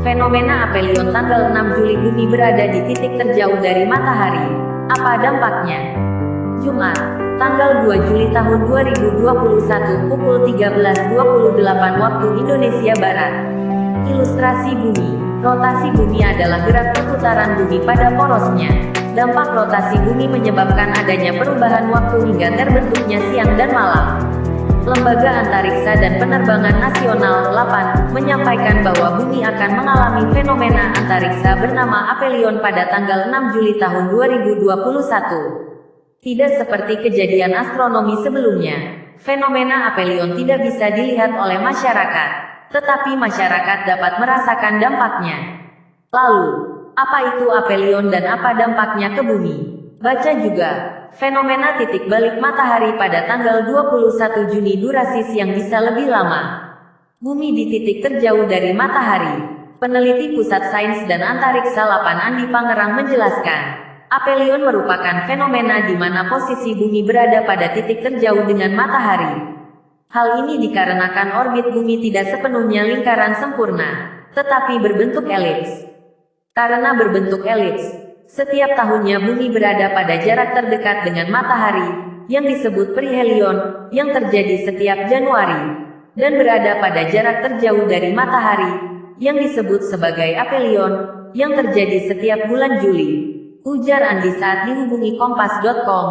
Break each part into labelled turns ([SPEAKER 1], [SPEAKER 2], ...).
[SPEAKER 1] Fenomena aphelion tanggal 6 Juli bumi berada di titik terjauh dari matahari. Apa dampaknya? Jumat, tanggal 2 Juli tahun 2021 pukul 13.28 waktu Indonesia Barat. Ilustrasi bumi. Rotasi bumi adalah gerak perputaran bumi pada porosnya. Dampak rotasi bumi menyebabkan adanya perubahan waktu hingga terbentuknya siang dan malam. Lembaga Antariksa dan Penerbangan Nasional (LAPAN) menyampaikan bahwa bumi akan mengalami fenomena antariksa bernama aphelion pada tanggal 6 Juli tahun 2021. Tidak seperti kejadian astronomi sebelumnya, fenomena aphelion tidak bisa dilihat oleh masyarakat, tetapi masyarakat dapat merasakan dampaknya. Lalu, apa itu aphelion dan apa dampaknya ke bumi? Baca juga. Fenomena titik balik matahari pada tanggal 21 Juni durasi siang bisa lebih lama. Bumi di titik terjauh dari matahari. Peneliti Pusat Sains dan Antariksa LAPAN Andi Pangerang menjelaskan, aphelion merupakan fenomena di mana posisi bumi berada pada titik terjauh dengan matahari. Hal ini dikarenakan orbit bumi tidak sepenuhnya lingkaran sempurna, tetapi berbentuk elips. Karena berbentuk elips, setiap tahunnya bumi berada pada jarak terdekat dengan matahari, yang disebut perihelion, yang terjadi setiap Januari, dan berada pada jarak terjauh dari matahari, yang disebut sebagai aphelion, yang terjadi setiap bulan Juli. Ujar Andi saat dihubungi Kompas.com,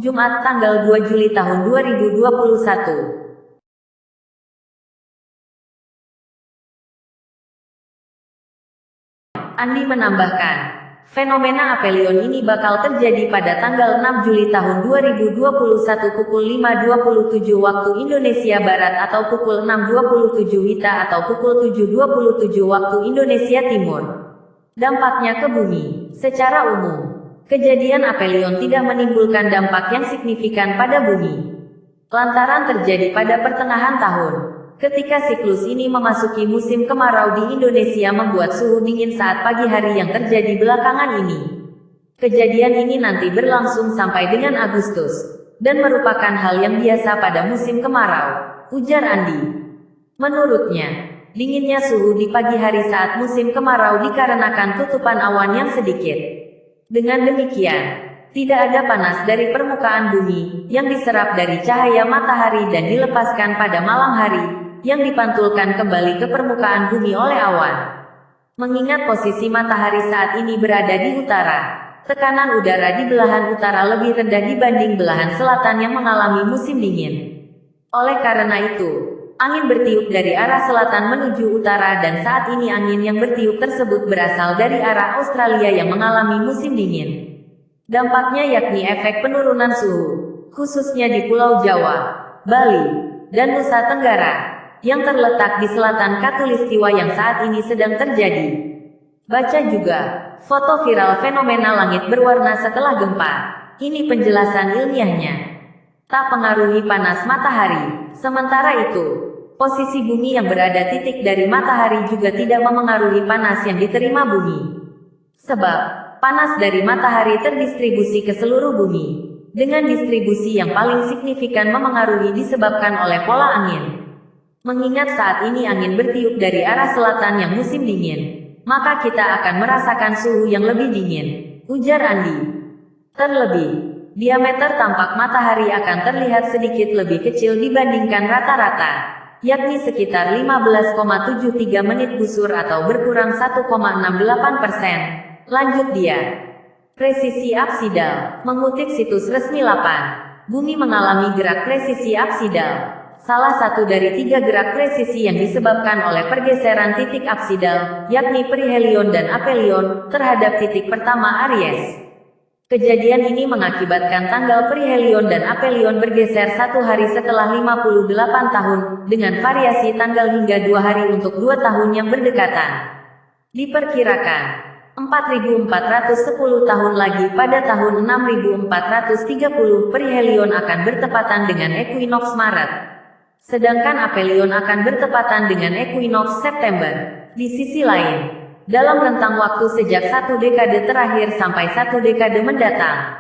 [SPEAKER 1] Jumat tanggal 2 Juli tahun 2021. Andi menambahkan, fenomena aphelion ini bakal terjadi pada tanggal 6 Juli tahun 2021 pukul 5.27 waktu Indonesia Barat atau pukul 6.27 WITA atau pukul 7.27 waktu Indonesia Timur. Dampaknya ke bumi. Secara umum, kejadian aphelion tidak menimbulkan dampak yang signifikan pada bumi. Lantaran terjadi pada pertengahan tahun, ketika siklus ini memasuki musim kemarau di Indonesia membuat suhu dingin saat pagi hari yang terjadi belakangan ini. Kejadian ini nanti berlangsung sampai dengan Agustus, dan merupakan hal yang biasa pada musim kemarau, ujar Andi. Menurutnya, dinginnya suhu di pagi hari saat musim kemarau dikarenakan tutupan awan yang sedikit. Dengan demikian, tidak ada panas dari permukaan bumi, yang diserap dari cahaya matahari dan dilepaskan pada malam hari, yang dipantulkan kembali ke permukaan bumi oleh awan. Mengingat posisi matahari saat ini berada di utara, tekanan udara di belahan utara lebih rendah dibanding belahan selatan yang mengalami musim dingin. Oleh karena itu, angin bertiup dari arah selatan menuju utara dan saat ini angin yang bertiup tersebut berasal dari arah Australia yang mengalami musim dingin. Dampaknya yakni efek penurunan suhu, khususnya di Pulau Jawa, Bali, dan Nusa Tenggara, yang terletak di selatan Khatulistiwa yang saat ini sedang terjadi. Baca juga, foto viral fenomena langit berwarna setelah gempa. Ini penjelasan ilmiahnya. Tak pengaruhi panas matahari. Sementara itu, posisi bumi yang berada titik dari matahari juga tidak memengaruhi panas yang diterima bumi. Sebab, panas dari matahari terdistribusi ke seluruh bumi, dengan distribusi yang paling signifikan memengaruhi disebabkan oleh pola angin. Mengingat saat ini angin bertiup dari arah selatan yang musim dingin, maka kita akan merasakan suhu yang lebih dingin, ujar Andi. Terlebih, diameter tampak matahari akan terlihat sedikit lebih kecil dibandingkan rata-rata, yakni sekitar 15,73 menit busur atau berkurang 1,68%. Lanjut dia. Presisi apsidal. Mengutip situs resmi LAPAN, bumi mengalami gerak presisi apsidal. Salah satu dari 3 gerak presisi yang disebabkan oleh pergeseran titik apsidal, yakni perihelion dan aphelion, terhadap titik pertama Aries. Kejadian ini mengakibatkan tanggal perihelion dan aphelion bergeser 1 hari setelah 58 tahun, dengan variasi tanggal hingga 2 hari untuk 2 tahun yang berdekatan. Diperkirakan, 4.410 tahun lagi pada tahun 6.430 perihelion akan bertepatan dengan ekuinoks Maret. Sedangkan aphelion akan bertepatan dengan ekuinoks September. Di sisi lain, dalam rentang waktu sejak 1 dekade terakhir sampai 1 dekade mendatang,